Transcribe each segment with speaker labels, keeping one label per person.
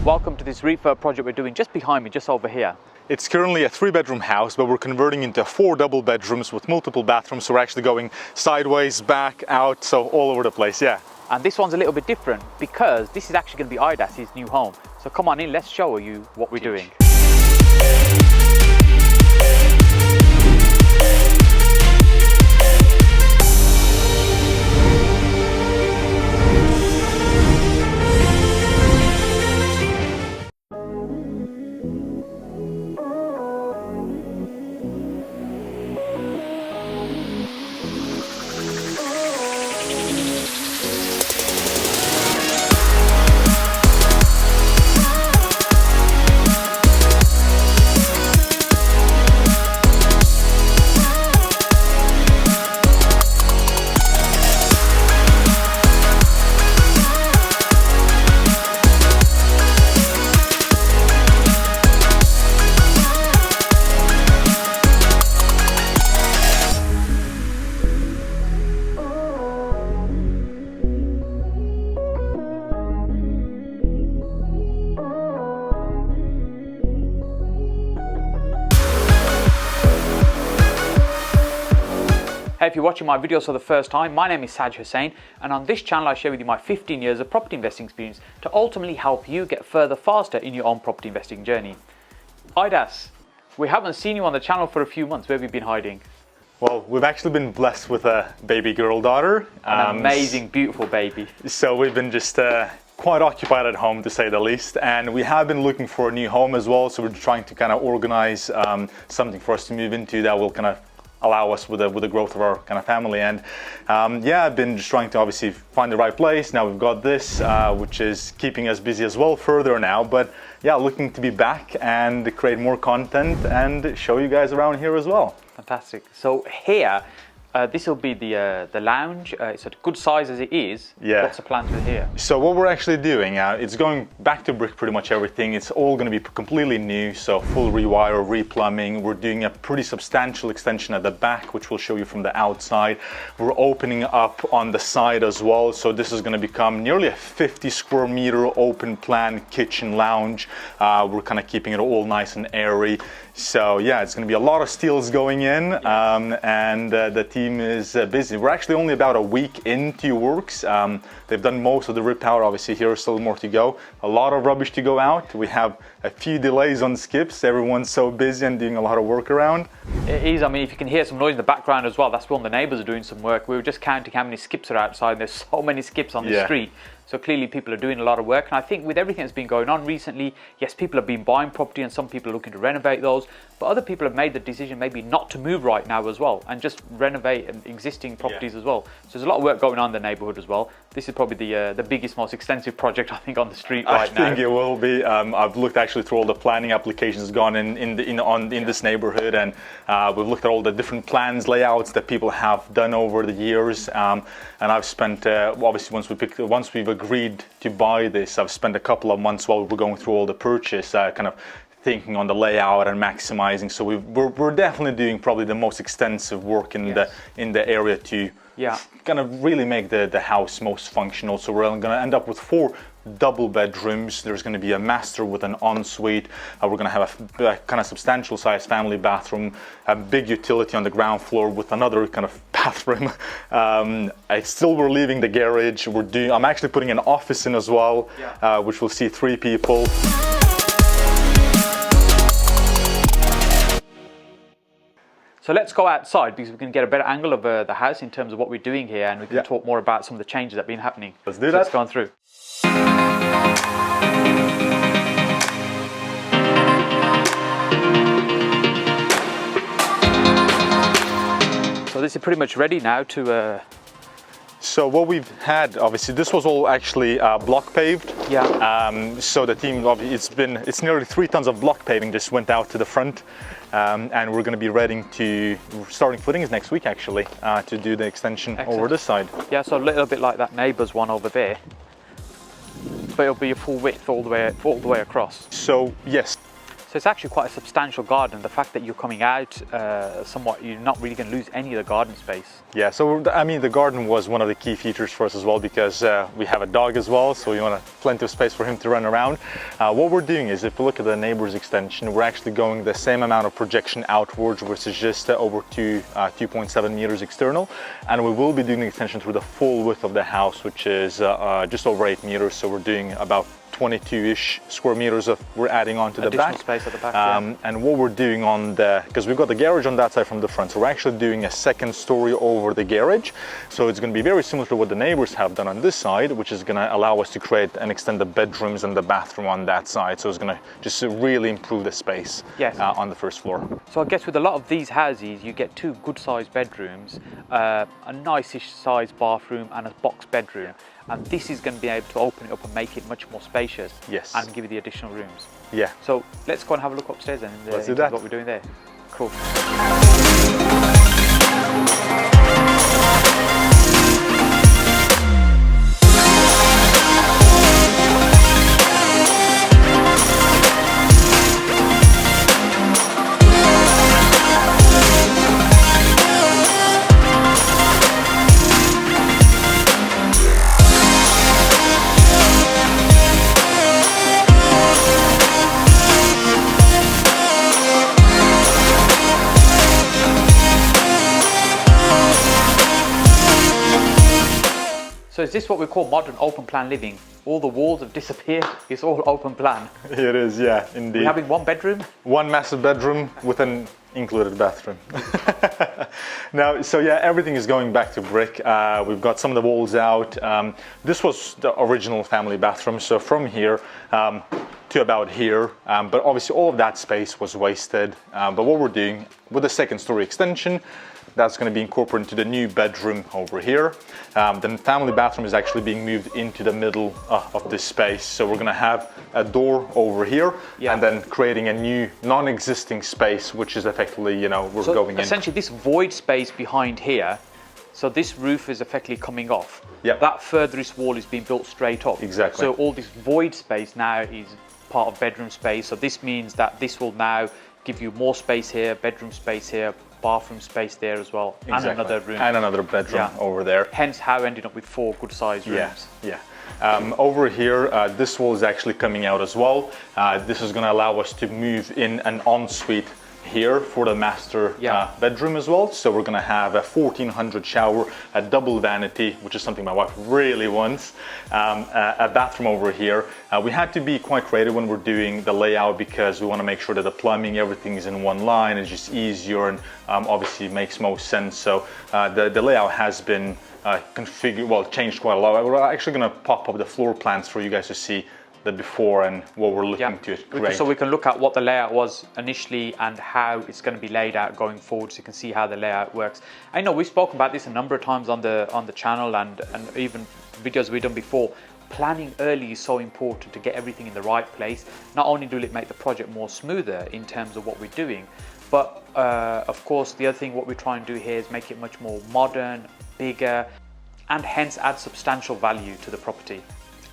Speaker 1: Welcome to this refurb project we're doing just behind me, just over here.
Speaker 2: It's currently a 3-bedroom house, but we're converting into 4 double bedrooms with multiple bathrooms. So we're actually going sideways, back, out, so all over the place, yeah.
Speaker 1: And this one's a little bit different because this is actually going to be Idas's new home. So come on in, let's show you what we're doing. Hey, if you're watching my videos for the first time, my name is Saj Hussain, and on this channel I share with you my 15 years of property investing experience to ultimately help you get further faster in your own property investing journey. Idas, we haven't seen you on the channel for a few months. Where have you been hiding?
Speaker 2: Well, we've actually been blessed with a baby girl daughter.
Speaker 1: An amazing, beautiful baby.
Speaker 2: So we've been just quite occupied at home, to say the least, and we have been looking for a new home as well. So we're trying to kind of organize something for us to move into that will kind of allow us with the growth of our kind of family. And yeah, I've been just trying to obviously find the right place. Now we've got this, which is keeping us busy as well further now. But yeah, looking to be back and create more content and show you guys around here as well.
Speaker 1: Fantastic. So here, this will be the lounge. It's a good size as it is.
Speaker 2: Yeah.
Speaker 1: What's the plans with here?
Speaker 2: So what we're actually doing, it's going back to brick pretty much everything. It's all going to be completely new, so full rewire, replumbing. We're doing a pretty substantial extension at the back, which we'll show you from the outside. We're opening up on the side as well, so this is going to become nearly a 50 square meter open plan kitchen lounge. We're kind of keeping it all nice and airy. So yeah, it's going to be a lot of steels going in, and the team is busy. We're actually only about a week into works. They've done most of the rip out. Obviously here is still more to go. A lot of rubbish to go out. We have a few delays on skips. Everyone's so busy and doing a lot of work around.
Speaker 1: It is. I mean, if you can hear some noise in the background as well, that's when the neighbours are doing some work. We were just counting how many skips are outside. There's so many skips on the street. So clearly people are doing a lot of work. And I think with everything that's been going on recently, yes, people have been buying property and some people are looking to renovate those, but other people have made the decision maybe not to move right now as well and just renovate existing properties as well. So there's a lot of work going on in the neighbourhood as well. This is probably the biggest, most extensive project I think on the street right now.
Speaker 2: I think it will be. I've looked actually through all the planning applications gone in this neighbourhood, and we've looked at all the different plans, layouts that people have done over the years. And I've spent obviously once we've agreed to buy this, I've spent a couple of months while we're going through all the purchase, kind of thinking on the layout and maximizing. So we're definitely doing probably the most extensive work in the area to kind of really make the house most functional. So we're going to end up with 4 double bedrooms. There's going to be a master with an ensuite. We're going to have a kind of substantial size family bathroom, a big utility on the ground floor with another kind of bathroom. We're leaving the garage. I'm actually putting an office in as well, which will see 3 people.
Speaker 1: So let's go outside because we can get a better angle of the house in terms of what we're doing here, and we can talk more about some of the changes that have been happening.
Speaker 2: Let's do that.
Speaker 1: Let's go on through. So this is pretty much ready now to...
Speaker 2: So what we've had, obviously, this was all actually block paved.
Speaker 1: Yeah.
Speaker 2: So the team, it's nearly 3 tons of block paving just went out to the front, and we're going to be starting footings next week actually, to do the extension over this side.
Speaker 1: Yeah, so a little bit like that neighbour's one over there, but it'll be a full width all the way across.
Speaker 2: So yes.
Speaker 1: So it's actually quite a substantial garden. The fact that you're coming out somewhat, you're not really going to lose any of the garden space.
Speaker 2: Yeah, so I mean the garden was one of the key features for us as well, because we have a dog as well, so we want plenty of space for him to run around. What we're doing is, if we look at the neighbor's extension, we're actually going the same amount of projection outwards, which is just over 2.7 meters external, and we will be doing the extension through the full width of the house, which is just over 8 meters. So we're doing about 22-ish square meters of we're adding on to the back.
Speaker 1: Space at the back, yeah.
Speaker 2: And what we're doing on the, because we've got the garage on that side from the front, so we're actually doing a second story over the garage. So it's going to be very similar to what the neighbors have done on this side, which is going to allow us to create and extend the bedrooms and the bathroom on that side. So it's going to just really improve the space on the first floor.
Speaker 1: So I guess with a lot of these houses, you get 2 good sized bedrooms, a nice-ish sized bathroom and a box bedroom. And this is going to be able to open it up and make it much more spacious.
Speaker 2: Yes.
Speaker 1: And give you the additional rooms.
Speaker 2: Yeah.
Speaker 1: So let's go and have a look upstairs and
Speaker 2: let's do that.
Speaker 1: What we're doing there. Cool. So is this what we call modern open plan living? All the walls have disappeared, it's all open plan.
Speaker 2: It is, yeah, indeed.
Speaker 1: We're having 1 bedroom?
Speaker 2: 1 massive bedroom with an included bathroom. Now, so yeah, everything is going back to brick. We've got some of the walls out. This was the original family bathroom, so from here to about here, but obviously all of that space was wasted. But what we're doing with the second story extension, that's going to be incorporated into the new bedroom over here. The family bathroom is actually being moved into the middle of this space. So we're going to have a door over here, and then creating a new non-existing space, which is effectively, you know, we're going in.
Speaker 1: Essentially this void space behind here, so this roof is effectively coming off.
Speaker 2: Yep.
Speaker 1: That furthest wall is being built straight up.
Speaker 2: Exactly.
Speaker 1: So all this void space now is part of bedroom space. So this means that this will now give you more space here, bedroom space here, bathroom space there as well, and another room.
Speaker 2: And another bedroom over there.
Speaker 1: Hence how we ended up with 4 good sized rooms.
Speaker 2: Yeah. Over here, this wall is actually coming out as well. This is going to allow us to move in an ensuite here for the master bedroom as well. So we're going to have a 1400 shower, a double vanity, which is something my wife really wants, a bathroom over here. We had to be quite creative when we're doing the layout, because we want to make sure that the plumbing, everything is in one line. It's just easier, and obviously makes most sense. So the layout has been changed quite a lot. We're actually going to pop up the floor plans for you guys to see the before and what we're looking to create.
Speaker 1: So we can look at what the layout was initially and how it's going to be laid out going forward, so you can see how the layout works. I know we've spoken about this a number of times on the channel and even videos we've done before. Planning early is so important to get everything in the right place. Not only will it make the project more smoother in terms of what we're doing, but of course the other thing what we try and do here is make it much more modern, bigger, and hence add substantial value to the property.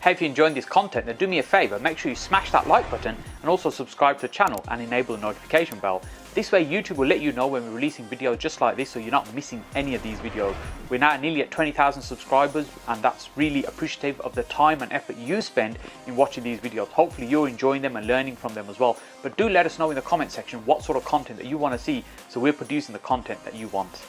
Speaker 1: Hey, if you're enjoying this content, then do me a favor, make sure you smash that like button and also subscribe to the channel and enable the notification bell. This way YouTube will let you know when we're releasing videos just like this, so you're not missing any of these videos. We're now nearly at 20,000 subscribers, and that's really appreciative of the time and effort you spend in watching these videos. Hopefully you're enjoying them and learning from them as well. But do let us know in the comment section what sort of content that you want to see, so we're producing the content that you want.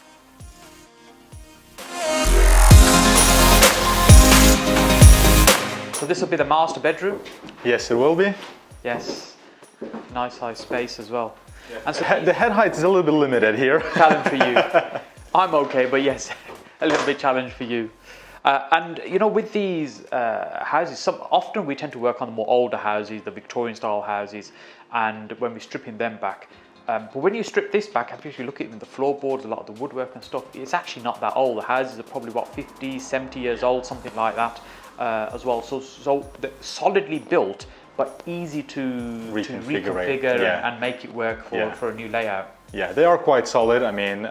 Speaker 1: So this will be the master bedroom?
Speaker 2: Yes, it will be.
Speaker 1: Yes, nice size space as well.
Speaker 2: Yeah. And so the head height is a little bit limited here.
Speaker 1: Challenge for you. I'm okay, but yes, a little bit challenge for you. And you know, with these houses, often we tend to work on the more older houses, the Victorian style houses, and when we're stripping them back. But when you strip this back, if you look at even the floorboards, a lot of the woodwork and stuff, it's actually not that old. The houses are probably about 50, 70 years old, something like that. As well, so solidly built, but easy to reconfigure and make it work for a new layout.
Speaker 2: Yeah, they are quite solid. I mean,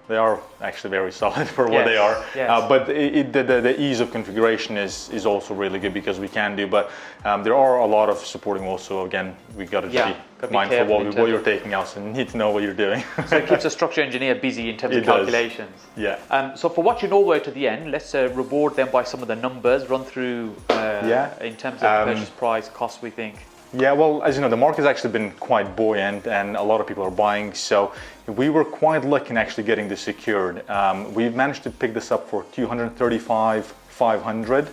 Speaker 2: They are actually very solid for what they are.
Speaker 1: Yes.
Speaker 2: But the ease of configuration is also really good because we can do. But there are a lot of supporting also. Again, we got to be mindful of what you're taking out, so you need to know what you're doing.
Speaker 1: So it keeps a structural engineer busy in terms of calculations.
Speaker 2: Yeah.
Speaker 1: So for watching all the way to the end, let's reward them by some of the numbers, run through in terms of purchase price, cost, we think.
Speaker 2: Yeah, well, as you know, the market has actually been quite buoyant and a lot of people are buying. So we were quite lucky in actually getting this secured. We've managed to pick this up for 235,500.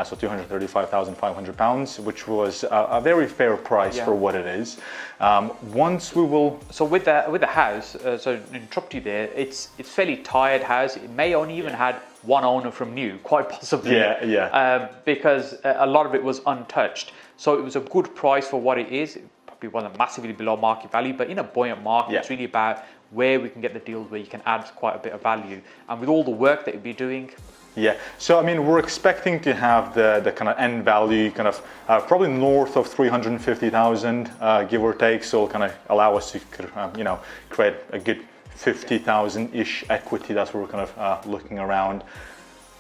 Speaker 2: So £235,500, which was a very fair price for what it is. Once we will.
Speaker 1: So with the house, so to interrupt you there, it's fairly tired house. It may only even had one owner from new, quite possibly. Because a lot of it was untouched. So it was a good price for what it is. It probably wasn't massively below market value, but in a buoyant market, it's really about where we can get the deals where you can add quite a bit of value. And with all the work that you'd be doing.
Speaker 2: Yeah, so I mean, we're expecting to have the kind of end value kind of probably north of 350,000, give or take. So it'll kind of allow us to, create a good 50,000-ish equity. That's what we're kind of looking around.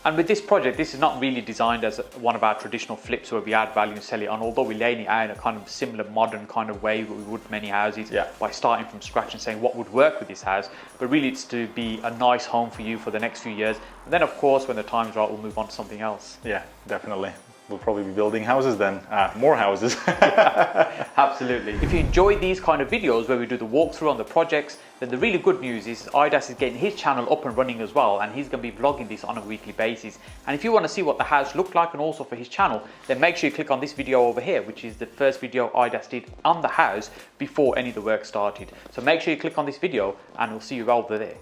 Speaker 1: And with this project, this is not really designed as one of our traditional flips where we add value and sell it on, although we lay it out in a kind of similar modern kind of way we would many houses by starting from scratch and saying what would work with this house. But really it's to be a nice home for you for the next few years. And then of course, when the time's right, we'll move on to something else. Yeah,
Speaker 2: definitely. We'll probably be building houses then, more houses.
Speaker 1: Absolutely. If you enjoy these kind of videos where we do the walkthrough on the projects, then the really good news is IDAS is getting his channel up and running as well, and he's going to be vlogging this on a weekly basis. And if you want to see what the house looked like and also for his channel, then make sure you click on this video over here, which is the first video IDAS did on the house before any of the work started. So make sure you click on this video and we'll see you over there.